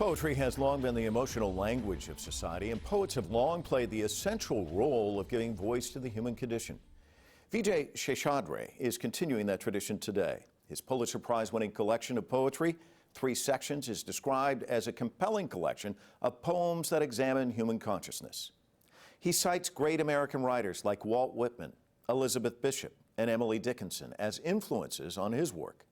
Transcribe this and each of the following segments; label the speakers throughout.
Speaker 1: Poetry has long been the emotional language of society, and poets have long played the essential role of giving voice to the human condition. Vijay Seshadri is continuing that tradition today. His Pulitzer Prize-winning collection of poetry, 3 sections, is described as a compelling collection of poems that examine human consciousness. He cites great American writers like Walt Whitman, Elizabeth Bishop, and Emily Dickinson as influences on his work.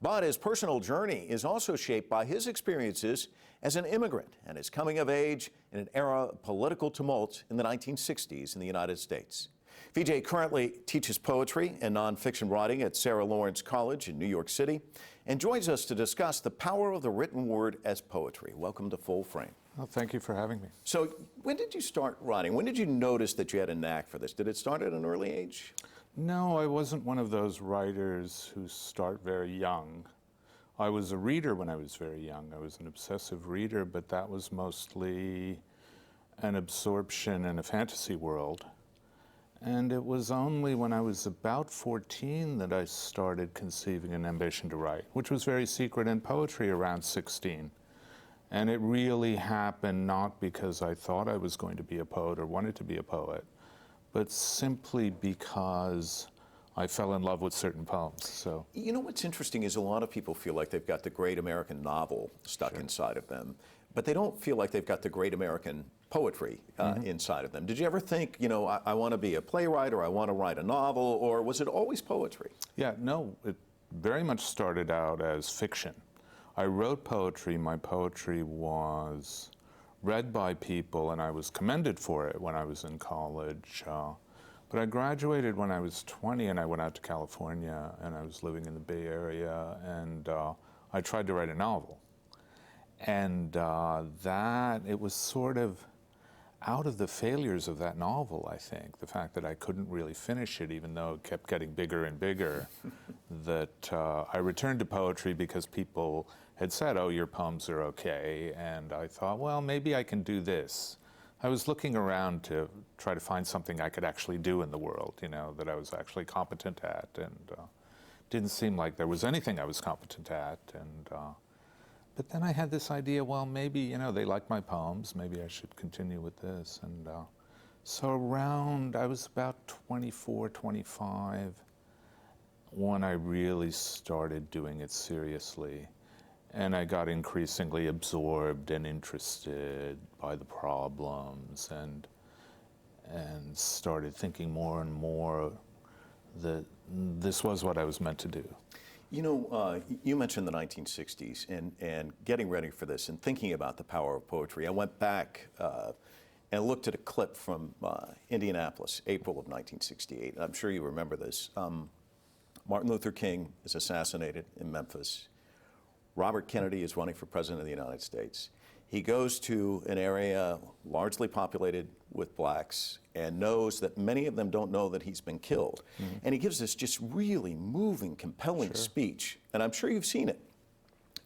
Speaker 1: But his personal journey is also shaped by his experiences as an immigrant and his coming of age in an era of political tumult in the 1960s in the United States. Vijay currently teaches poetry and nonfiction writing at Sarah Lawrence College in New York City and joins us to discuss the power of the written word as poetry. Welcome to Full Frame.
Speaker 2: Well, thank you for having me.
Speaker 1: So when did you start writing? When did you notice that you had a knack for this? Did it start at an early age?
Speaker 2: No, I wasn't one of those writers who start very young. I was a reader when I was very young. I was an obsessive reader, but that was mostly an absorption in a fantasy world. And it was only when I was about 14 that I started conceiving an ambition to write, which was very secret in poetry around 16. And it really happened not because I thought I was going to be a poet or wanted to be a poet, but simply because I fell in love with certain poems. So,
Speaker 1: you know what's interesting is a lot of people feel like they've got the great American novel stuck inside of them, but they don't feel like they've got the great American poetry inside of them. Did you ever think, you know, I want to be a playwright or I want to write a novel, or was it always poetry?
Speaker 2: Yeah, no, it very much started out as fiction. I wrote poetry. My poetry was read by people, and I was commended for it when I was in college. But I graduated when I was 20, and I went out to California, and I was living in the Bay Area, and I tried to write a novel. And it was sort of out of the failures of that novel, I think, the fact that I couldn't really finish it, even though it kept getting bigger and bigger, that I returned to poetry because people had said, oh, your poems are okay, and I thought, well, maybe I can do this. I was looking around to try to find something I could actually do in the world, you know, that I was actually competent at, and didn't seem like there was anything I was competent at, and but then I had this idea, well, maybe, you know, they like my poems, maybe I should continue with this, and so I was about 24, 25, when I really started doing it seriously. And I got increasingly absorbed and interested by the problems, and started thinking more and more that this was what I was meant to do.
Speaker 1: You know, you mentioned the 1960s and getting ready for this and thinking about the power of poetry. I went back and looked at a clip from Indianapolis, April of 1968. I'm sure you remember this. Martin Luther King is assassinated in Memphis. Robert Kennedy is running for president of the United States. He goes to an area largely populated with blacks and knows that many of them don't know that he's been killed. And he gives this just really moving, compelling speech, and I'm sure you've seen it.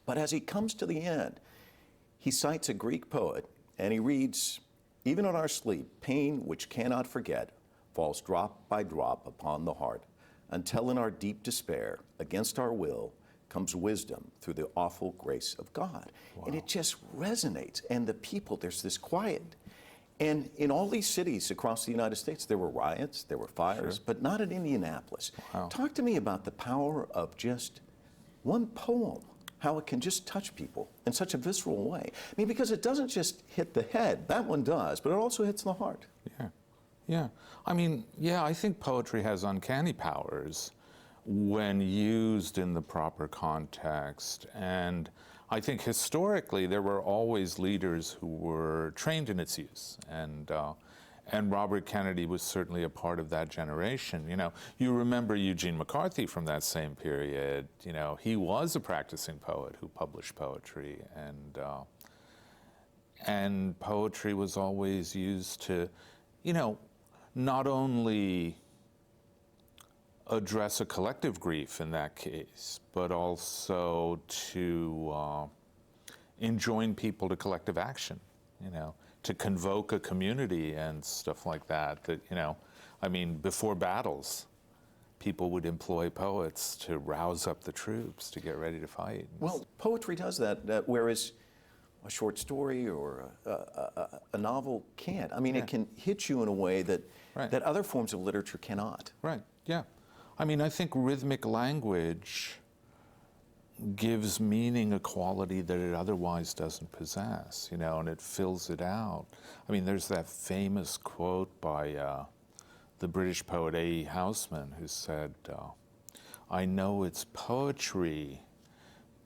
Speaker 1: But as he comes to the end, he cites a Greek poet, and he reads, "Even in our sleep, pain which cannot forget falls drop by drop upon the heart, until in our deep despair, against our will, comes wisdom through the awful grace of God." Wow. And it just resonates. And the people, there's this quiet. And in all these cities across the United States, there were riots, there were fires, but not in Indianapolis.
Speaker 2: Wow.
Speaker 1: Talk to me about the power of just one poem, how it can just touch people in such a visceral way. I mean, because it doesn't just hit the head, that one does, but it also hits the heart.
Speaker 2: Yeah, yeah. I mean, yeah, I think poetry has uncanny powers when used in the proper context. And I think historically there were always leaders who were trained in its use. And Robert Kennedy was certainly a part of that generation. You know, you remember Eugene McCarthy from that same period. You know, he was a practicing poet who published poetry. And poetry was always used to, you know, not only address a collective grief in that case, but also to enjoin people to collective action, you know, to convoke a community and stuff like that, you know, I mean, before battles, people would employ poets to rouse up the troops to get ready to fight.
Speaker 1: Well, poetry does that, whereas a short story or a novel can't. I mean,
Speaker 2: Yeah.
Speaker 1: it can hit you in a way that,
Speaker 2: Right.
Speaker 1: that other forms of literature cannot.
Speaker 2: Right, yeah. I mean, I think rhythmic language gives meaning a quality that it otherwise doesn't possess, you know, and it fills it out. I mean, there's that famous quote by the British poet A.E. Housman, who said, I know it's poetry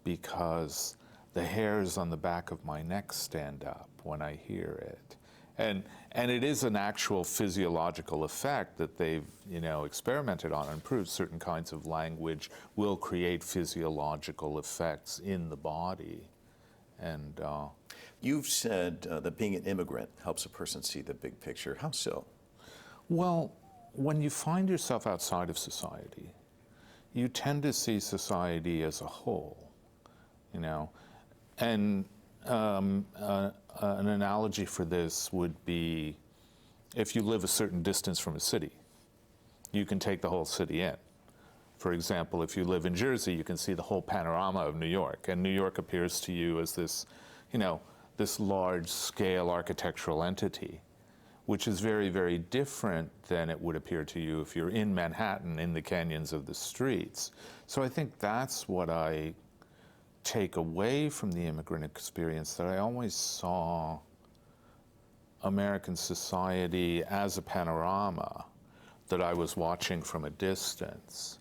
Speaker 2: because the hairs on the back of my neck stand up when I hear it. And it is an actual physiological effect that they've, you know, experimented on and proved certain kinds of language will create physiological effects in the body. And
Speaker 1: You've said that being an immigrant helps a person see the big picture. How so?
Speaker 2: well, when you find yourself outside of society, you tend to see society as a whole, you know. And an analogy for this would be if you live a certain distance from a city, you can take the whole city in. For example, if you live in Jersey, you can see the whole panorama of New York, and New York appears to you as this, you know, this large-scale architectural entity, which is very, very different than it would appear to you if you're in Manhattan, in the canyons of the streets. So I think that's what I take away from the immigrant experience, that I always saw American society as a panorama that I was watching from a distance.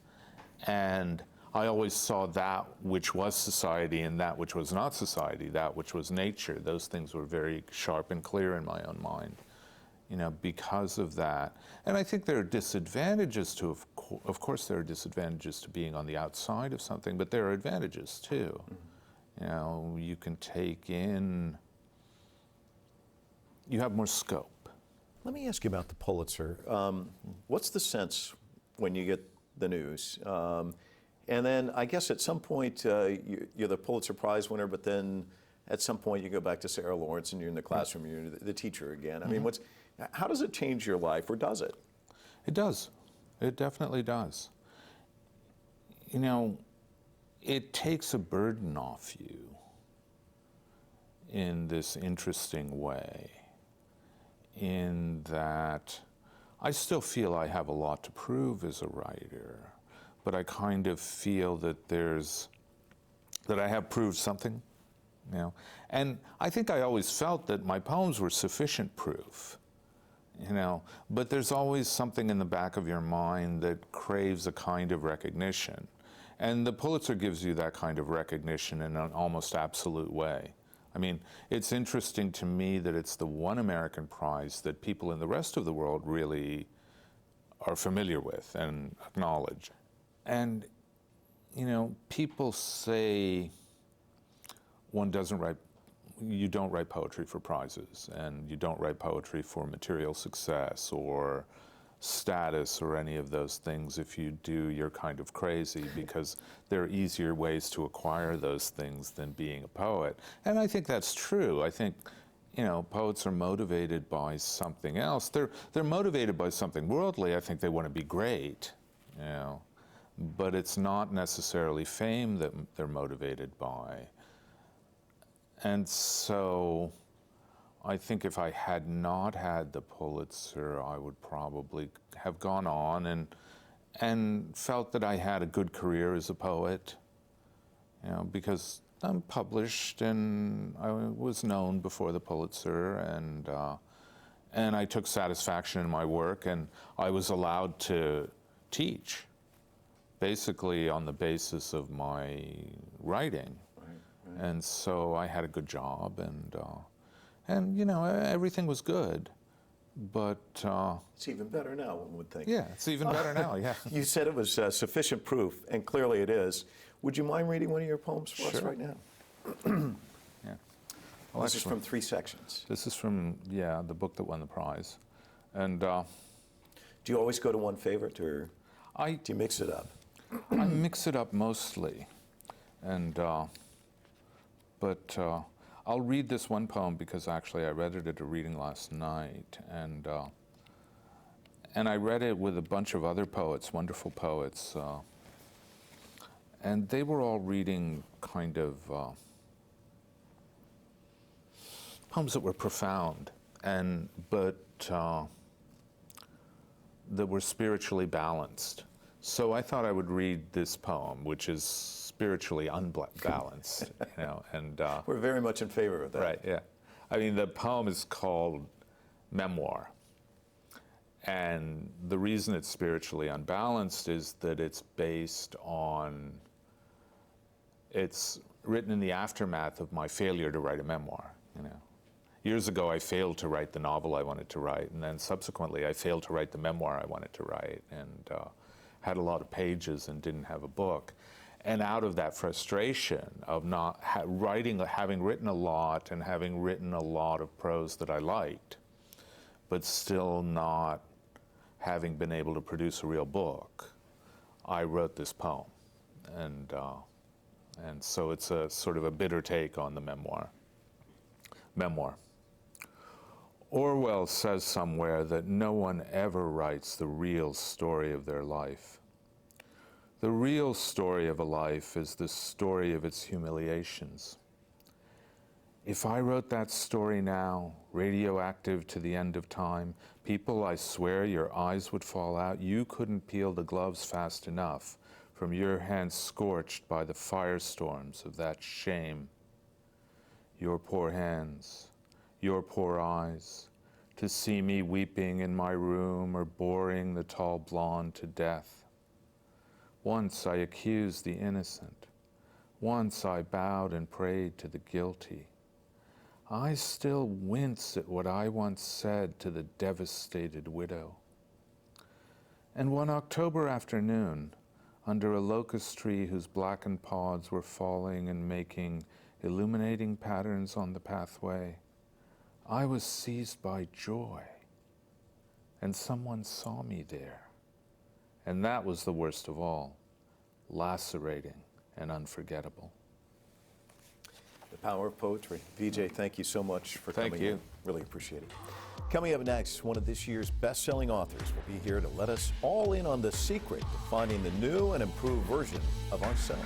Speaker 2: And I always saw that which was society and that which was not society, that which was nature. Those things were very sharp and clear in my own mind, you know, because of that. And I think there are disadvantages to, of course there are disadvantages to being on the outside of something, but there are advantages too. Mm-hmm. You know, you can take in, you have more scope.
Speaker 1: Let me ask you about the Pulitzer. What's the sense when you get the news? And then I guess at some point you're the Pulitzer Prize winner, but then at some point you go back to Sarah Lawrence and you're in the classroom, you're the teacher again. I mean, how does it change your life, or does it?
Speaker 2: It does. It definitely does. You know, it takes a burden off you in this interesting way, in that I still feel I have a lot to prove as a writer, but I kind of feel that that I have proved something, you know. And I think I always felt that my poems were sufficient proof, you know, but there's always something in the back of your mind that craves a kind of recognition. And the Pulitzer gives you that kind of recognition in an almost absolute way. I mean, it's interesting to me that it's the one American prize that people in the rest of the world really are familiar with and acknowledge. And, you know, people say you don't write poetry for prizes, and you don't write poetry for material success or status or any of those things. If you do, you're kind of crazy, because there are easier ways to acquire those things than being a poet. And I think that's true. I think, you know, poets are motivated by something else. They're motivated by something worldly. I think they want to be great, you know, but it's not necessarily fame that they're motivated by. And so I think if I had not had the Pulitzer, I would probably have gone on and felt that I had a good career as a poet, you know, because I'm published and I was known before the Pulitzer, and I took satisfaction in my work, and I was allowed to teach, basically on the basis of my writing. Right. And so I had a good job, and you know, everything was good, but
Speaker 1: it's even better now, one would think.
Speaker 2: Yeah, it's even better now. Yeah.
Speaker 1: You said it was sufficient proof, and clearly it is. Would you mind reading one of your poems for us right now?
Speaker 2: Yeah. Well,
Speaker 1: this is from 3 sections.
Speaker 2: This is from, yeah, the book that won the prize. And
Speaker 1: do you always go to one favorite, or do you mix it up?
Speaker 2: I mix it up mostly, and but I'll read this one poem because actually I read it at a reading last night, and I read it with a bunch of other poets, wonderful poets, and they were all reading kind of poems that were profound, but that were spiritually balanced. So I thought I would read this poem, which is spiritually unbalanced, you know, and
Speaker 1: We're very much in favor of that.
Speaker 2: right, yeah. I mean, the poem is called Memoir, and the reason it's spiritually unbalanced is that it's written in the aftermath of my failure to write a memoir, you know. Years ago, I failed to write the novel I wanted to write, and then subsequently, I failed to write the memoir I wanted to write, and had a lot of pages and didn't have a book. And out of that frustration of not having written a lot and having written a lot of prose that I liked, but still not having been able to produce a real book, I wrote this poem. And so it's a sort of a bitter take on the memoir. Orwell says somewhere that no one ever writes the real story of their life. The real story of a life is the story of its humiliations. If I wrote that story now, radioactive to the end of time, people, I swear your eyes would fall out. You couldn't peel the gloves fast enough from your hands scorched by the firestorms of that shame. Your poor hands, your poor eyes, to see me weeping in my room or boring the tall blonde to death. Once I accused the innocent. Once I bowed and prayed to the guilty. I still wince at what I once said to the devastated widow. And one October afternoon, under a locust tree whose blackened pods were falling and making illuminating patterns on the pathway, I was seized by joy, and someone saw me there. And that was the worst of all, lacerating and unforgettable.
Speaker 1: The power of poetry. Vijay, thank you so much for
Speaker 2: Thank
Speaker 1: coming
Speaker 2: you.
Speaker 1: in. Really appreciate it. Coming up next, one of this year's best-selling authors will be here to let us all in on the secret to finding the new and improved version of ourselves.